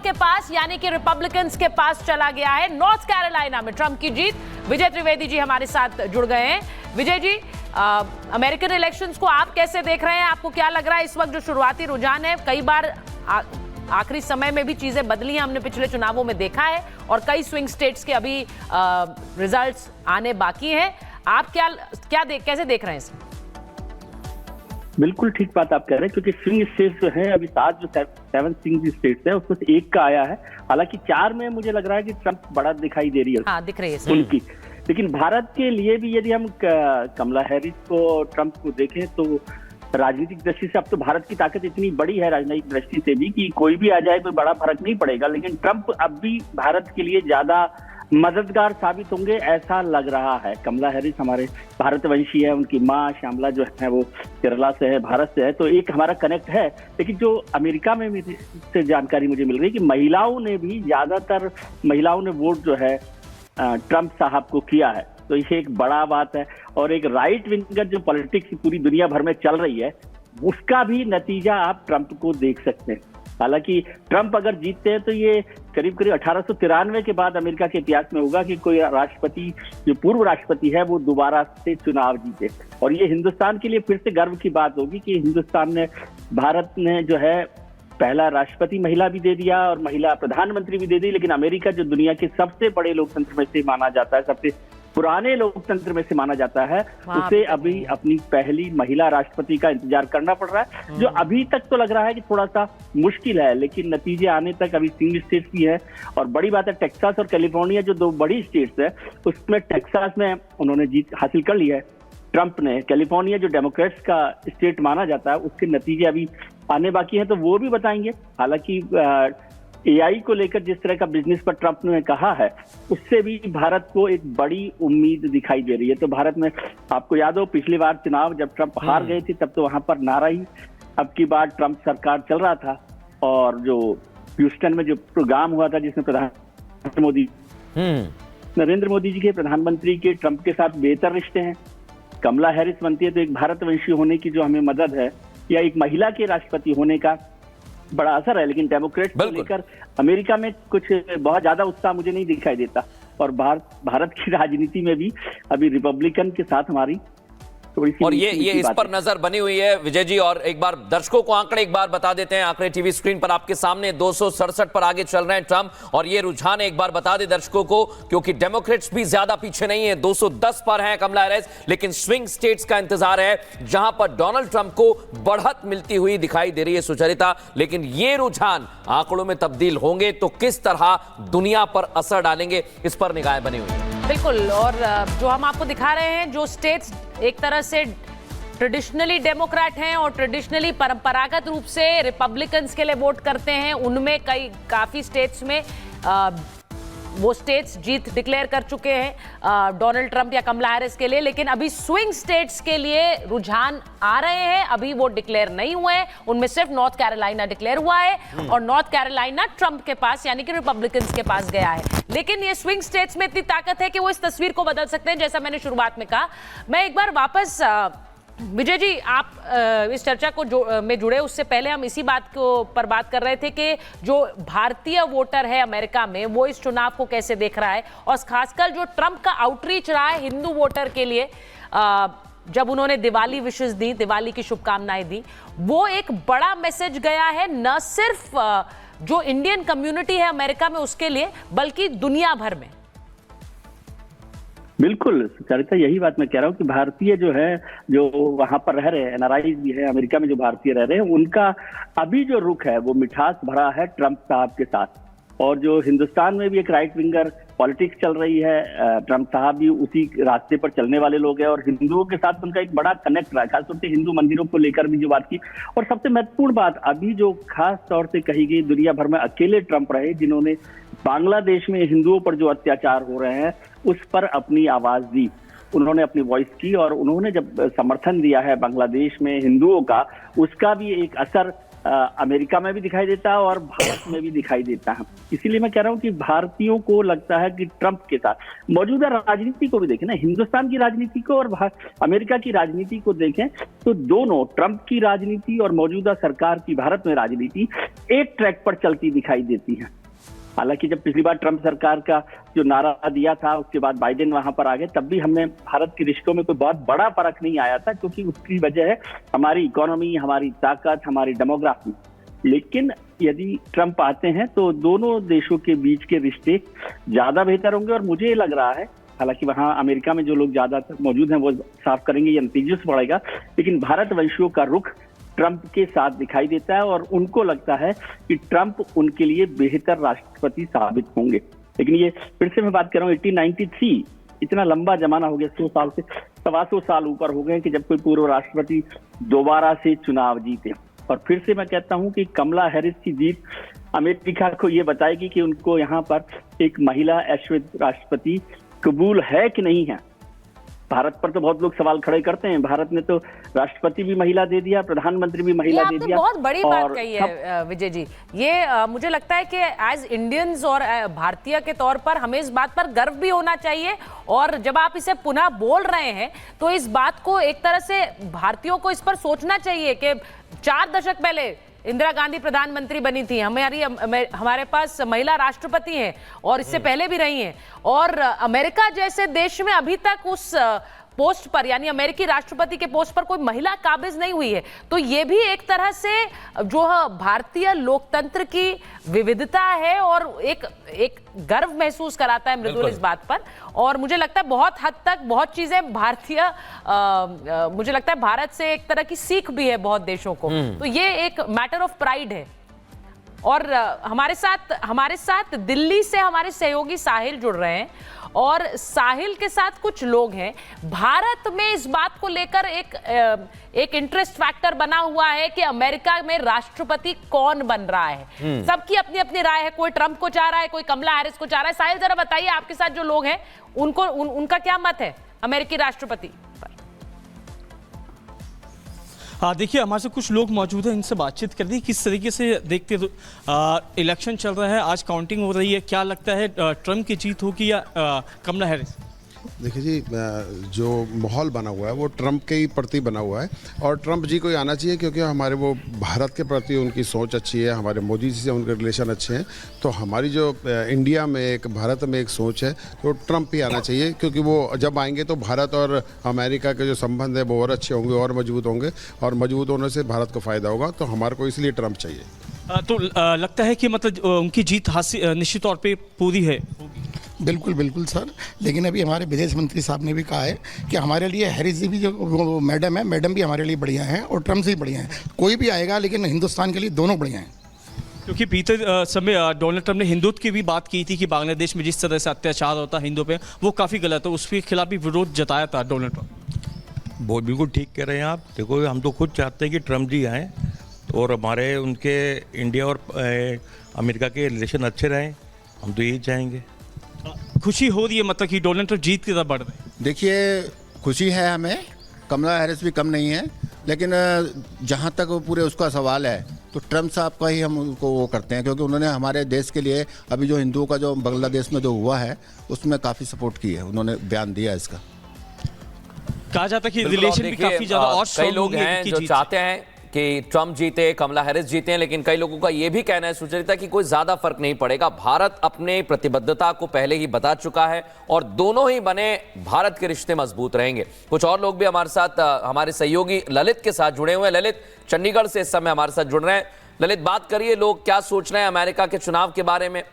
के पास यानी कि रिपब्लिकन्स के पास चला गया है। नॉर्थ कैरोलिना में ट्रंप की जीत। विजय त्रिवेदी जी हमारे साथ जुड़ गए हैं। विजय जी, अमेरिकन इलेक्शंस को आप कैसे देख रहे हैं? आपको क्या लग रहा है इस वक्त जो शुरुआती रुझान है, कई बार आखिरी समय में भी चीजें बदली हैं, हमने पिछले चुनावों में देखा है, और कई स्विंग स्टेट्स के अभी रिजल्ट्स आने बाकी हैं। आप कैसे देख रहे हैं इसे? बिल्कुल ठीक बात आप कह रहे हैं, क्योंकि स्विंग स्टेट्स जो है अभी 7 स्विंग स्टेट्स है उसमें से एक का आया है। हालांकि 4 में मुझे लग रहा है कि ट्रंप बड़ा दिखाई दे रही है। हाँ, दिख रही है उनकी। लेकिन भारत के लिए भी यदि हम कमला हैरिस को, ट्रंप को देखें तो राजनीतिक दृष्टि से अब तो भारत की ताकत इतनी बड़ी है राजनीतिक दृष्टि से भी कि कोई भी आ जाए कोई बड़ा फर्क नहीं पड़ेगा। लेकिन ट्रंप अब भी भारत के लिए ज्यादा मददगार साबित होंगे ऐसा लग रहा है। कमला हैरिस हमारे भारतवंशी है, उनकी माँ श्यामला जो है वो केरला से है, भारत से है, तो एक हमारा कनेक्ट है। लेकिन जो अमेरिका में से जानकारी मुझे मिल रही है कि महिलाओं ने भी ज्यादातर महिलाओं ने वोट जो है ट्रंप साहब को किया है, तो ये एक बड़ा बात है। और एक राइट विंगर जो पॉलिटिक्स पूरी दुनिया भर में चल रही है उसका भी नतीजा आप ट्रंप को देख सकते हैं। हालांकि ट्रंप अगर जीतते हैं तो ये करीब 1893 के बाद अमेरिका के इतिहास में होगा कि कोई राष्ट्रपति जो पूर्व राष्ट्रपति है वो दोबारा से चुनाव जीते। और ये हिंदुस्तान के लिए फिर से गर्व की बात होगी कि हिंदुस्तान ने, भारत ने जो है पहला राष्ट्रपति महिला भी दे दिया और महिला प्रधानमंत्री भी दे दी। लेकिन अमेरिका जो दुनिया के सबसे बड़े लोकतंत्र में से माना जाता है, सबसे पुराने लोकतंत्र में से माना जाता है, उसे अभी अपनी पहली महिला राष्ट्रपति का इंतजार करना पड़ रहा है, जो अभी तक तो लग रहा है कि थोड़ा सा मुश्किल है। लेकिन नतीजे आने तक अभी 3 स्टेट्स भी है। और बड़ी बात है, टेक्सास और कैलिफोर्निया जो 2 बड़ी स्टेट्स है, उसमें टेक्सास में उन्होंने जीत हासिल कर ली है ट्रंप ने। कैलिफोर्निया जो डेमोक्रेट्स का स्टेट माना जाता है उसके नतीजे अभी आने बाकी हैं, तो वो भी बताएंगे। हालांकि एआई को लेकर जिस तरह का बिजनेस पर ट्रंप ने कहा है उससे भी भारत को एक बड़ी उम्मीद दिखाई दे रही है। तो भारत में आपको याद हो पिछली बार चुनाव जब ट्रंप हार गए थे तब तो वहां पर नारा ही अब की बार ट्रंप सरकार चल रहा था। और जो ह्यूस्टन में जो प्रोग्राम हुआ था जिसमें प्रधानमंत्री मोदी नरेंद्र मोदी जी के प्रधानमंत्री के ट्रंप के साथ बेहतर रिश्ते हैं। कमला हैरिस बनती है तो एक भारतवंशी होने की जो हमें मदद है या एक महिला के राष्ट्रपति होने का बड़ा असर है। लेकिन डेमोक्रेट्स को लेकर अमेरिका में कुछ बहुत ज्यादा उत्साह मुझे नहीं दिखाई देता। और भारत की राजनीति में भी अभी रिपब्लिकन के साथ हमारी और ये इस पर नजर बनी हुई है विजय जी। और एक बार दर्शकों को आंकड़े एक बार बता देते हैं। आंकड़े टीवी स्क्रीन पर आपके सामने 267 पर आगे चल रहे हैं ट्रंप, और ये रुझान एक बार बता दे दर्शकों को, क्योंकि डेमोक्रेट्स भी ज्यादा पीछे नहीं है, 210 पर हैं कमला हैरिस। लेकिन स्विंग स्टेट्स का इंतजार है जहां पर डोनाल्ड ट्रंप को बढ़त मिलती हुई दिखाई दे रही है सुचरिता। लेकिन ये रुझान आंकड़ों में तब्दील होंगे तो किस तरह दुनिया पर असर डालेंगे, इस पर निगाहें बनी हुई है। बिल्कुल। और जो हम आपको दिखा रहे हैं, जो स्टेट्स एक तरह से ट्रेडिशनली डेमोक्रेट हैं और ट्रेडिशनली परंपरागत रूप से रिपब्लिकन्स के लिए वोट करते हैं, उनमें काफी स्टेट्स में वो स्टेट्स जीत डिक्लेयर कर चुके हैं डोनाल्ड ट्रंप या कमला हैरिस के लिए। लेकिन अभी स्विंग स्टेट्स के लिए रुझान आ रहे हैं, अभी वो डिक्लेयर नहीं हुए हैं। उनमें सिर्फ नॉर्थ कैरोलिना डिक्लेयर हुआ है और नॉर्थ कैरोलिना ट्रंप के पास यानी कि रिपब्लिकन्स के पास गया है। लेकिन ये स्विंग स्टेट्स में इतनी ताकत है कि वो इस तस्वीर को बदल सकते हैं, जैसा मैंने शुरुआत में कहा। मैं एक बार वापस विजय जी, आप इस चर्चा को में जुड़े उससे पहले हम इसी बात पर बात कर रहे थे कि जो भारतीय वोटर है अमेरिका में वो इस चुनाव को कैसे देख रहा है, और खासकर जो ट्रंप का आउटरीच रहा है हिंदू वोटर के लिए, जब उन्होंने दिवाली विशेस दी, दिवाली की शुभकामनाएं दी, वो एक बड़ा मैसेज गया है न सिर्फ जो इंडियन कम्युनिटी है अमेरिका में उसके लिए, बल्कि दुनिया भर में। बिल्कुल सरिता, यही बात मैं कह रहा हूँ कि भारतीय जो है, जो वहां पर रह रहे हैं, एनआरआईज भी है अमेरिका में जो भारतीय रह रहे हैं, उनका अभी जो रुख है वो मिठास भरा है ट्रंप साहब के साथ। और जो हिंदुस्तान में भी एक राइट विंगर पॉलिटिक्स चल रही है, ट्रंप साहब भी उसी रास्ते पर चलने वाले लोग हैं। और हिंदुओं के साथ उनका एक बड़ा कनेक्ट रहा है, खासतौर से हिंदू मंदिरों को लेकर भी जो बात की। और सबसे महत्वपूर्ण बात अभी जो खास तौर से कही गई, दुनिया भर में अकेले ट्रंप रहे जिन्होंने बांग्लादेश में हिंदुओं पर जो अत्याचार हो रहे हैं उस पर अपनी आवाज दी, उन्होंने अपनी वॉइस की। और उन्होंने जब समर्थन दिया है बांग्लादेश में हिंदुओं का, उसका भी एक असर अमेरिका में भी दिखाई देता है और भारत में भी दिखाई देता है। इसीलिए मैं कह रहा हूं कि भारतीयों को लगता है कि ट्रंप के साथ मौजूदा राजनीति को भी देखें ना, हिंदुस्तान की राजनीति को और अमेरिका की राजनीति को देखें तो दोनों, ट्रंप की राजनीति और मौजूदा सरकार की भारत में राजनीति एक ट्रैक पर चलती दिखाई देती है। हालांकि जब पिछली बार ट्रंप सरकार का जो नारा दिया था उसके बाद बाइडेन वहां पर आ गए, तब भी हमने भारत के रिश्तों में कोई बहुत बड़ा फर्क नहीं आया था, क्योंकि उसकी वजह है हमारी इकोनॉमी, हमारी ताकत, हमारी डेमोग्राफी। लेकिन यदि ट्रंप आते हैं तो दोनों देशों के बीच के रिश्ते ज्यादा बेहतर होंगे। और मुझे लग रहा है, हालांकि वहां अमेरिका में जो लोग ज्यादातर मौजूद हैं वो साफ करेंगे, ये नतीजे से पड़ेगा, लेकिन भारतवंशियों का रुख ट्रंप के साथ दिखाई देता है और उनको लगता है कि ट्रंप उनके लिए बेहतर राष्ट्रपति साबित होंगे। लेकिन ये फिर से मैं बात कर रहा हूँ 1893, इतना लंबा जमाना हो गया, 100 साल से 125 साल ऊपर हो गए कि जब कोई पूर्व राष्ट्रपति दोबारा से चुनाव जीते। और फिर से मैं कहता हूं कि कमला हैरिस की जीत अमेरिका को ये बताएगी कि उनको यहाँ पर एक महिला अश्वेत राष्ट्रपति कबूल है कि नहीं है। भारत पर तो बहुत लोग सवाल खड़े करते हैं, भारत ने तो राष्ट्रपति भी महिला दे दिया, प्रधानमंत्री भी महिला दे दिया। बहुत बड़ी बात कही है विजय जी। ये मुझे लगता है कि एज इंडियंस और भारतीय के तौर पर हमें इस बात पर गर्व भी होना चाहिए। और जब आप इसे पुनः बोल रहे हैं तो इस बात को एक तरह से भारतीयों को इस पर सोचना चाहिए कि 4 दशक पहले इंदिरा गांधी प्रधानमंत्री बनी थी, हमारे पास महिला राष्ट्रपति हैं और इससे पहले भी रही हैं, और अमेरिका जैसे देश में अभी तक उस पोस्ट पर, यानी अमेरिकी राष्ट्रपति के पोस्ट पर कोई महिला काबिज नहीं हुई है। तो ये भी एक तरह से जो भारतीय लोकतंत्र की विविधता है और एक गर्व महसूस कराता है मृदुल इस बात पर। और मुझे लगता है बहुत हद तक बहुत चीजें भारतीय मुझे लगता है भारत से एक तरह की सीख भी है बहुत देशों को। तो ये एक मैटर ऑफ प्राइड है। और हमारे साथ दिल्ली से हमारे सहयोगी साहिल जुड़ रहे हैं और साहिल के साथ कुछ लोग हैं। भारत में इस बात को लेकर एक इंटरेस्ट फैक्टर बना हुआ है कि अमेरिका में राष्ट्रपति कौन बन रहा है। सबकी अपनी अपनी राय है, कोई ट्रंप को चाह रहा है, कोई कमला हैरिस को चाह रहा है। साहिल जरा बताइए, आपके साथ जो लोग हैं उनका क्या मत है अमेरिकी राष्ट्रपति पर? देखिए, हमारे से कुछ लोग मौजूद हैं, इनसे बातचीत कर दी। किस तरीके से देखते इलेक्शन चल रहा है, आज काउंटिंग हो रही है, क्या लगता है ट्रंप की जीत होगी या कमला हैरिस? देखिए जी, जो माहौल बना हुआ है वो ट्रंप के ही प्रति बना हुआ है और ट्रंप जी को ही आना चाहिए, क्योंकि हमारे वो भारत के प्रति उनकी सोच अच्छी है, हमारे मोदी जी से उनके रिलेशन अच्छे हैं। तो हमारी जो इंडिया में एक, भारत में एक सोच है, तो ट्रंप ही आना चाहिए, क्योंकि वो जब आएंगे तो भारत और अमेरिका के जो संबंध है वो और अच्छे होंगे और मजबूत होंगे, और मजबूत होने से भारत को फ़ायदा होगा। तो हमारे को इसलिए ट्रंप चाहिए। तो लगता है कि मतलब उनकी जीत निश्चित तौर पर पूरी है? बिल्कुल बिल्कुल सर, लेकिन अभी हमारे विदेश मंत्री साहब ने भी कहा है कि हमारे लिए हैरिस जी भी जो मैडम है, मैडम भी हमारे लिए बढ़िया हैं और ट्रंप से भी बढ़िया हैं। कोई भी आएगा लेकिन हिंदुस्तान के लिए दोनों बढ़िया हैं। क्योंकि बीते समय डोनाल्ड ट्रंप ने हिंदुत्व की भी बात की थी कि बांग्लादेश में जिस तरह से अत्याचार होता है हिंदुओं पे, वो काफ़ी गलत है, उसके खिलाफ भी विरोध जताया था डोनाल्ड ट्रंप। बहुत बिल्कुल ठीक कह रहे हैं आप। देखो, हम तो खुद चाहते हैं कि ट्रंप जी आएँ और हमारे उनके इंडिया और अमेरिका के रिलेशन अच्छे रहें, हम तो यही चाहेंगे। खुशी हो रही है मतलब कि डोनाल्ड ट्रंप जीत की तरफ बढ़ रहे हैं? देखिए, खुशी है हमें, कमला हैरिस भी कम नहीं है, लेकिन जहाँ तक पूरे उसका सवाल है तो ट्रंप साहब का ही हम उनको वो करते हैं, क्योंकि उन्होंने हमारे देश के लिए अभी जो हिंदुओं का जो बांग्लादेश में जो हुआ है उसमें काफ़ी सपोर्ट की है, उन्होंने बयान दिया इसका। कहा जाता है कि रिलेशन भी काफ़ी ज़्यादा और कई लोग हैं जो चाहते हैं कि ट्रंप जीते, कमला हैरिस जीते हैं, लेकिन कई लोगों का यह भी कहना है सुचरिता कि कोई ज्यादा फर्क नहीं पड़ेगा। भारत अपने प्रतिबद्धता को पहले ही बता चुका है और दोनों ही बने भारत के रिश्ते मजबूत रहेंगे। कुछ और लोग भी हमारे साथ, हमारे सहयोगी ललित के साथ जुड़े हुए हैं। ललित चंडीगढ़ से इस समय हमारे साथ जुड़ रहे हैं। ललित, बात करिए, लोग क्या सोच रहे हैं अमेरिका के चुनाव के बारे में?